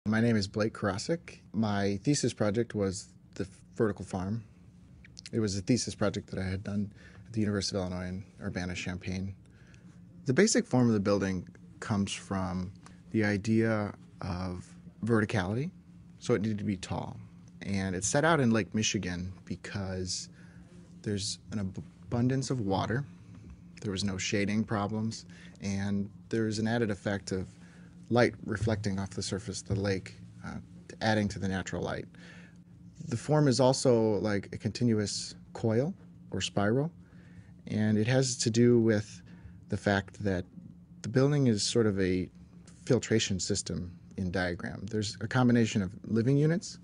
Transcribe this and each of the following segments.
My name is Blake Karasik. My thesis project was the vertical farm. It was a thesis project that I had done at the University of Illinois in Urbana-Champaign. The basic form of the building comes from the idea of verticality, so it needed to be tall. And it's set out in Lake Michigan because there's an abundance of water, there was no shading problems, and there's an added effect of light reflecting off the surface of the lake, adding to the natural light. The form is also like a continuous coil or spiral, and it has to do with the fact that the building is sort of a filtration system in diagram. There's a combination of living units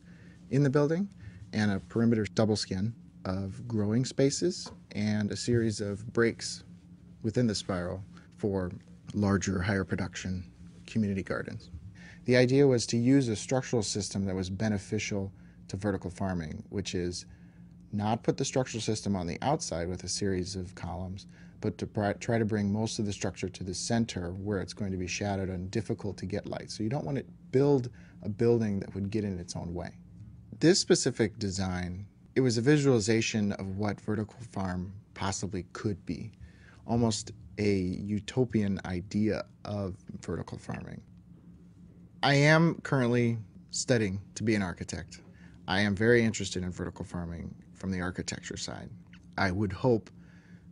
in the building and a perimeter double skin of growing spaces and a series of breaks within the spiral for larger, higher production community gardens. The idea was to use a structural system that was beneficial to vertical farming, which is not put the structural system on the outside with a series of columns, but to try to bring most of the structure to the center where it's going to be shadowed and difficult to get light. So you don't want to build a building that would get in its own way. This specific design, it was a visualization of what vertical farm possibly could be, almost a utopian idea of vertical farming. I am currently studying to be an architect. I am very interested in vertical farming from the architecture side. I would hope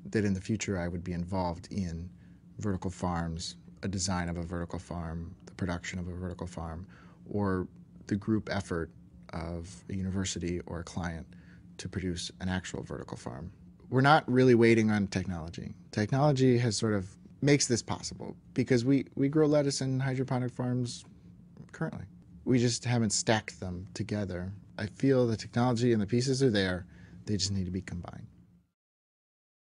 that in the future I would be involved in vertical farms, a design of a vertical farm, the production of a vertical farm, or the group effort of a university or a client to produce an actual vertical farm. We're not really waiting on technology. Technology has sort of makes this possible because we grow lettuce in hydroponic farms currently. We just haven't stacked them together. I feel the technology and the pieces are there. They just need to be combined.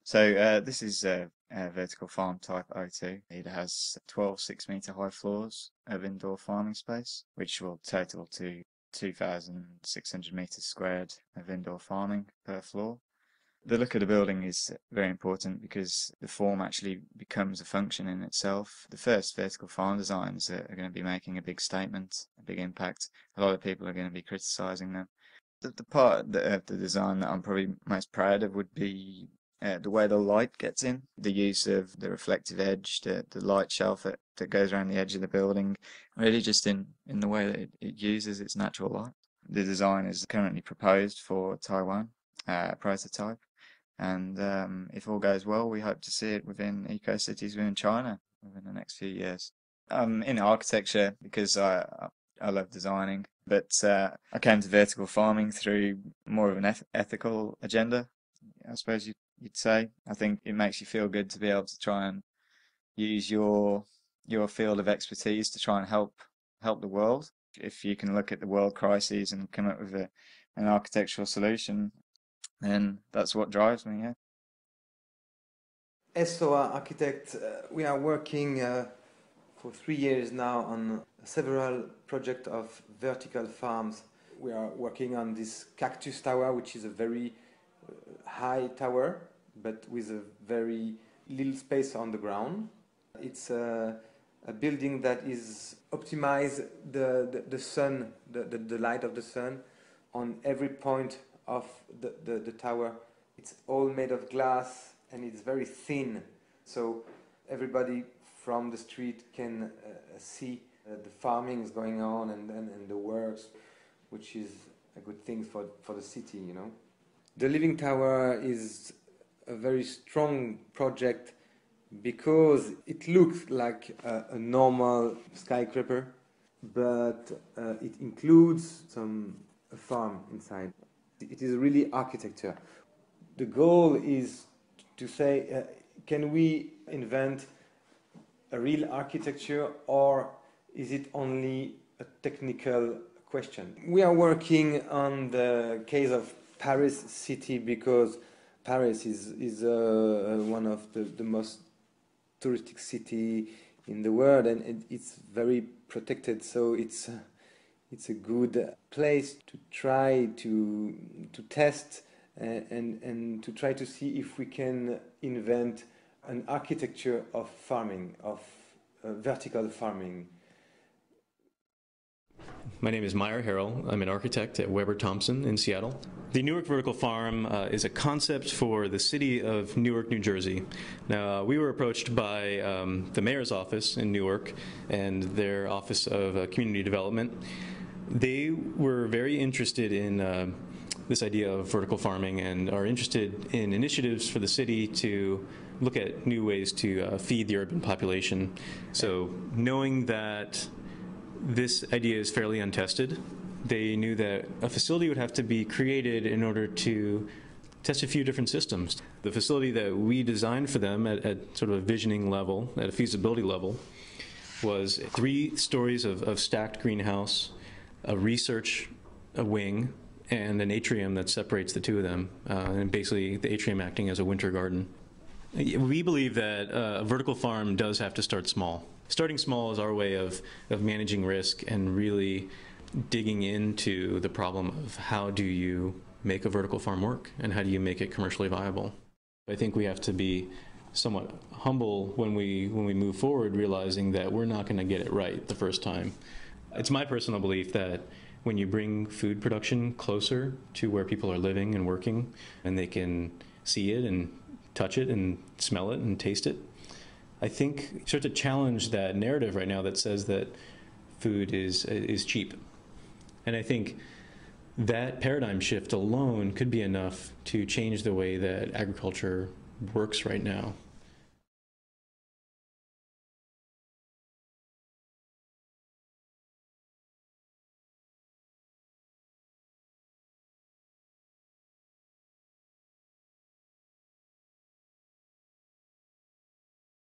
So this is a vertical farm type O2. It has 12 6-meter high floors of indoor farming space, which will total to 2,600 meters squared of indoor farming per floor. The look of the building is very important because the form actually becomes a function in itself. The first vertical farm designs are going to be making a big statement, a big impact. A lot of people are going to be criticizing them. The part of the design that I'm probably most proud of would be the way the light gets in, the use of the reflective edge, the light shelf that goes around the edge of the building, really just in the way that it uses its natural light. The design is currently proposed for Taiwan, prototype, and if all goes well, we hope to see it within eco-cities within China within the next few years. I'm in architecture because I love designing, but I came to vertical farming through more of an ethical agenda, I suppose you'd say. I think it makes you feel good to be able to try and use your field of expertise to try and help the world. If you can look at the world crises and come up with an architectural solution, then that's what drives me, yeah. As so architect, we are working for 3 years now on several projects of vertical farms. We are working on this cactus tower, which is a very high tower, but with a very little space on the ground. It's a building that is optimize the sun, the light of the sun on every point of the tower. It's all made of glass and it's very thin, so everybody from the street can see the farming is going on and the works, which is a good thing for the city, you know. The Living Tower is a very strong project because it looks like a normal skyscraper, but it includes a farm inside. It is really architecture. The goal is to say, can we invent a real architecture, or is it only a technical question? We are working on the case of Paris city because Paris is one of the most touristic city in the world, and it's very protected, so it's a good place to try to test and to try to see if we can invent an architecture of farming, of vertical farming. My name is Meyer Harrell. I'm an architect at Weber Thompson in Seattle. The Newark Vertical Farm is a concept for the city of Newark, New Jersey. Now, we were approached by the mayor's office in Newark and their Office of Community Development. They were very interested in this idea of vertical farming and are interested in initiatives for the city to look at new ways to feed the urban population. So knowing that this idea is fairly untested, they knew that a facility would have to be created in order to test a few different systems. The facility that we designed for them at sort of a visioning level, at a feasibility level, was 3 stories of stacked greenhouse, a research wing, and an atrium that separates the 2 of them, and basically the atrium acting as a winter garden. We believe that a vertical farm does have to start small. Starting small is our way of managing risk and really digging into the problem of how do you make a vertical farm work and how do you make it commercially viable. I think we have to be somewhat humble when we move forward, realizing that we're not going to get it right the first time. It's my personal belief that when you bring food production closer to where people are living and working, and they can see it and touch it and smell it and taste it, I think you start to challenge that narrative right now that says that food is cheap. And I think that paradigm shift alone could be enough to change the way that agriculture works right now.